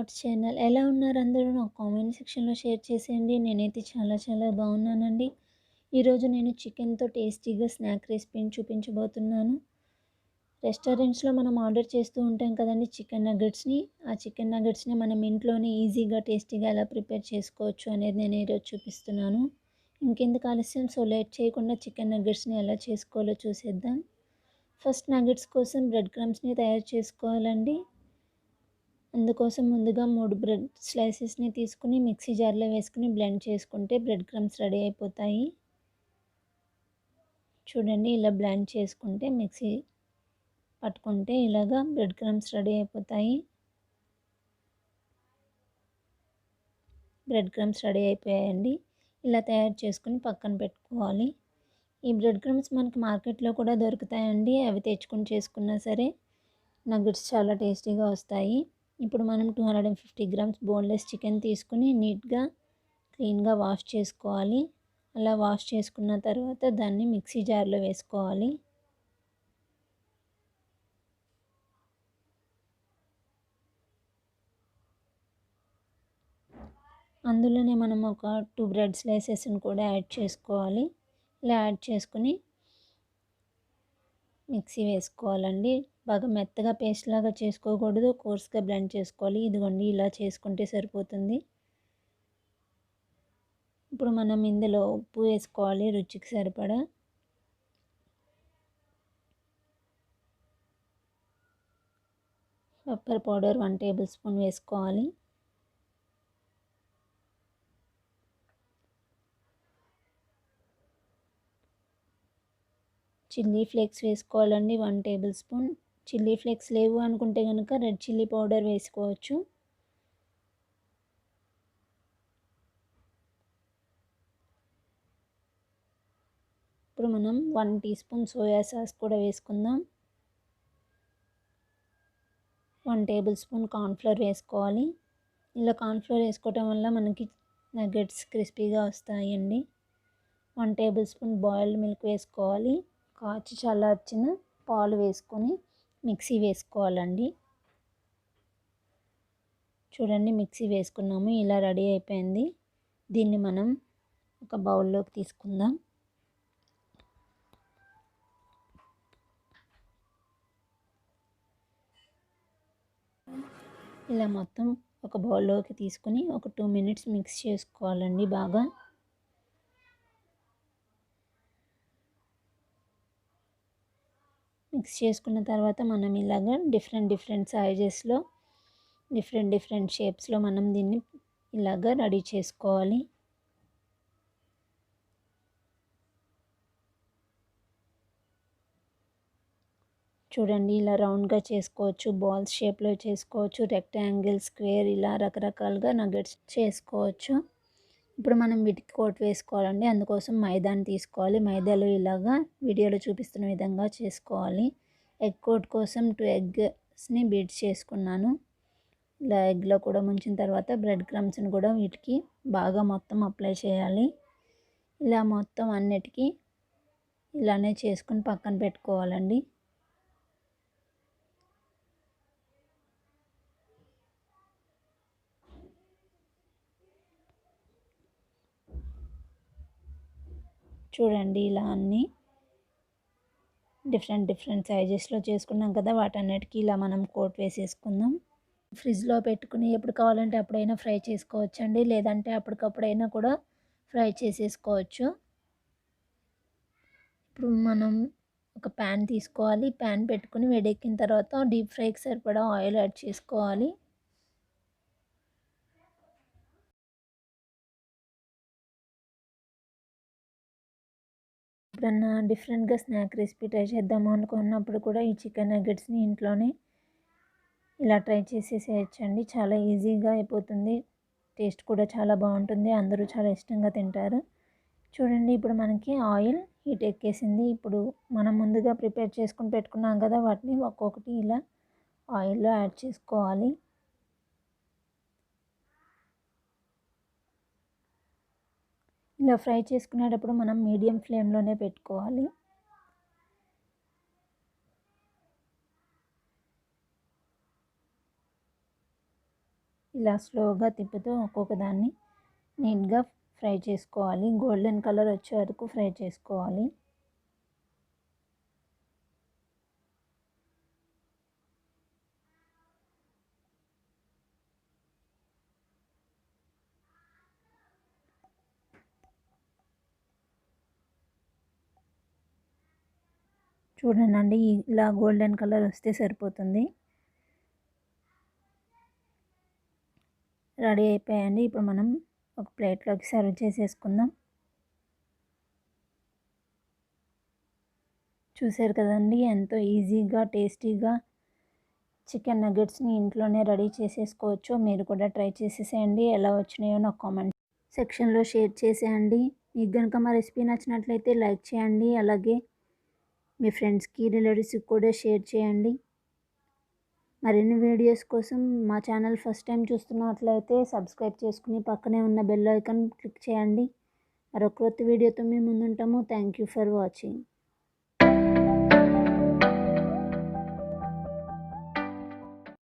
Thoughts channel. ఎలా ఉన్నారు అందరూ? నాకు కామెంట్ సెక్షన్‌లో షేర్ చేసేయండి. నేనైతే చాలా చాలా బాగున్నానండి. ఈరోజు నేను చికెన్‌తో టేస్టీగా స్నాక్ రెసిపీని చూపించబోతున్నాను. రెస్టారెంట్స్‌లో మనం ఆర్డర్ చేస్తూ ఉంటాం కదండీ చికెన్ నగ్గెట్స్‌ని. ఆ చికెన్ నగ్గెట్స్‌ని మనం ఇంట్లోనే ఈజీగా, టేస్టీగా ఎలా ప్రిపేర్ చేసుకోవచ్చు అనేది నేను ఈరోజు చూపిస్తున్నాను. ఇంకెందుకు ఆలస్యం, లేట్ చేయకుండా చికెన్ నగ్గెట్స్‌ని ఎలా చేసుకోవాలో చూసేద్దాం. ఫస్ట్ నగ్గెట్స్ కోసం బ్రెడ్ క్రమ్స్‌ని తయారు చేసుకోవాలండి. అందుకోసం ముందుగా 3 బ్రెడ్ స్లైసెస్‌ని తీసుకొని మిక్సీ జార్‌లో వేసుకొని బ్లెండ్ చేసుకుంటే బ్రెడ్ క్రమ్స్ రెడీ అయిపోతాయి. చూడండి, ఇలా బ్లెండ్ చేసుకుంటే మిక్సీ పట్టుకుంటే ఇలాగా బ్రెడ్ క్రమ్స్ రెడీ అయిపోతాయి. బ్రెడ్ క్రమ్స్ రెడీ అయిపోయాయండి. ఇలా తయారు చేసుకొని పక్కన పెట్టుకోవాలి. ఈ బ్రెడ్ క్రమ్స్ మనకి మార్కెట్లో కూడా దొరుకుతాయండి. అవి తెచ్చుకొని చేసుకున్నా సరే నగ్గెట్స్ చాలా టేస్టీగా వస్తాయి. ఇప్పుడు మనం 250 గ్రామ్స్ బోన్లెస్ చికెన్ తీసుకుని నీట్గా క్లీన్గా వాష్ చేసుకోవాలి. అలా వాష్ చేసుకున్న తర్వాత దాన్ని మిక్సీ జార్లో వేసుకోవాలి. అందులోనే మనం ఒక 2 బ్రెడ్ స్లైసెస్ని కూడా యాడ్ చేసుకోవాలి. ఇలా యాడ్ చేసుకుని మిక్సీ వేసుకోవాలండి. బాగా మెత్తగా పేస్ట్ లాగా చేసుకోకూడదు, కోర్స్గా బ్లెండ్ చేసుకోవాలి. ఇదిగోండి, ఇలా చేసుకుంటే సరిపోతుంది. ఇప్పుడు మనం ఇందులో ఉప్పు వేసుకోవాలి రుచికి సరిపడా. పెప్పర్ పౌడర్ 1 టేబుల్ స్పూన్ వేసుకోవాలి. చిల్లీ ఫ్లేక్స్ వేసుకోవాలండి 1 టేబుల్ స్పూన్. చిల్లీ ఫ్లేక్స్ లేవు అనుకుంటే కనుక రెడ్ చిల్లీ పౌడర్ వేసుకోవచ్చు. ఇప్పుడు మనం 1 టీ స్పూన్ సోయా సాస్ కూడా వేసుకుందాం. 1 టేబుల్ స్పూన్ కార్న్ఫ్లోర్ వేసుకోవాలి. ఇలా కార్న్ఫ్లోర్ వేసుకోవటం వల్ల మనకి నగ్గెట్స్ క్రిస్పీగా వస్తాయండి. 1 టేబుల్ స్పూన్ బాయిల్డ్ మిల్క్ వేసుకోవాలి. కాచి చల్లార్చిన పాలు వేసుకొని మిక్సీ వేసుకోవాలండి. చూడండి, మిక్సీ వేసుకున్నాము. ఇలా రెడీ అయిపోయింది. దీన్ని మనం ఒక బౌల్లోకి తీసుకుందాం. ఇలా మొత్తం ఒక బౌల్లోకి తీసుకుని ఒక 2 మినిట్స్ మిక్స్ చేసుకోవాలండి బాగా. మిక్స్ చేసుకున్న తర్వాత మనం ఇలాగ డిఫరెంట్ సైజెస్లో డిఫరెంట్ షేప్స్లో మనం దీన్ని ఇలాగ రెడీ చేసుకోవాలి. చూడండి, ఇలా రౌండ్గా చేసుకోవచ్చు, బాల్స్ షేప్లో చేసుకోవచ్చు, రెక్టాంగిల్, స్క్వేర్, ఇలా రకరకాలుగా నగ్గెట్స్ చేసుకోవచ్చు. ఇప్పుడు మనం వీటికి కోట్ వేసుకోవాలండి. అందుకోసం మైదాని తీసుకోవాలి. మైదాలో ఇలాగా వీడియోలో చూపిస్తున్న విధంగా చేసుకోవాలి. ఎగ్ కోట్ కోసం 2 ఎగ్స్ని బీట్ చేసుకున్నాను. ఇలా ఎగ్లో కూడా ముంచిన తర్వాత బ్రెడ్ క్రమ్స్ని కూడా వీటికి బాగా మొత్తం అప్లై చేయాలి. ఇలా మొత్తం అన్నిటికీ ఇలానే చేసుకుని పక్కన పెట్టుకోవాలండి. చూడండి, ఇలా అన్నీ డిఫరెంట్ సైజెస్లో చేసుకున్నాం కదా, వాటన్నిటికీ ఇలా మనం కోట్ వేసేసుకుందాం. ఫ్రిడ్జ్లో పెట్టుకుని ఎప్పుడు కావాలంటే అప్పుడైనా ఫ్రై చేసుకోవచ్చండి, లేదంటే అప్పటికప్పుడైనా కూడా ఫ్రై చేసేసుకోవచ్చు. ఇప్పుడు మనం ఒక ప్యాన్ తీసుకోవాలి. ప్యాన్ పెట్టుకుని వేడెక్కిన తర్వాత డీప్ ఫ్రైకి సరిపడా ఆయిల్ యాడ్ చేసుకోవాలి. ఎప్పుడన్నా డిఫరెంట్గా స్నాక్ రెసిపీ ట్రై చేద్దాము అనుకున్నప్పుడు కూడా ఈ చికెన్ నగ్గెట్స్ని ఇంట్లోనే ఇలా ట్రై చేసేసేయచ్చండి. చాలా ఈజీగా అయిపోతుంది. టేస్ట్ కూడా చాలా బాగుంటుంది. అందరూ చాలా ఇష్టంగా తింటారు. చూడండి, ఇప్పుడు మనకి ఆయిల్ హీట్ ఎక్కేసింది. ఇప్పుడు మనం ముందుగా ప్రిపేర్ చేసుకుని పెట్టుకున్నాం కదా, వాటిని ఒక్కొక్కటి ఇలా ఆయిల్లో యాడ్ చేసుకోవాలి. ఇలా ఫ్రై చేసుకునేటప్పుడు మనం మీడియం ఫ్లేమ్లోనే పెట్టుకోవాలి. ఇలా స్లోగా తిప్పుతూ ఒక్కొక్క దాన్ని నీట్గా ఫ్రై చేసుకోవాలి. గోల్డెన్ కలర్ వచ్చే వరకు ఫ్రై చేసుకోవాలి. చూడండి, ఇలా గోల్డెన్ కలర్ వస్తే సరిపోతుంది. రెడీ అయిపోయాయండి. ఇప్పుడు మనం ఒక ప్లేట్లోకి సర్వ్ చేసేసుకుందాం. చూసారు కదండి, ఎంతో ఈజీగా టేస్టీగా చికెన్ నగ్గెట్స్ని ఇంట్లోనే రెడీ చేసేసుకోవచ్చు. మీరు కూడా ట్రై చేసేసేయండి. ఎలా వచ్చినాయో నాకు కామెంట్ సెక్షన్లో షేర్ చేసేయండి. మీకు కనుక మా రెసిపీ నచ్చినట్లయితే లైక్ చేయండి. అలాగే మీ ఫ్రెండ్స్కి, రిలేటివ్స్కి కూడా షేర్ చేయండి. మరిన్ని వీడియోస్ కోసం మా ఛానల్ ఫస్ట్ టైం చూస్తున్నట్లయితే సబ్స్క్రైబ్ చేసుకుని పక్కనే ఉన్న బెల్ ఐకాన్ క్లిక్ చేయండి. మరొక కొత్త వీడియోతో మేము ముందుంటాము. Thank you for watching.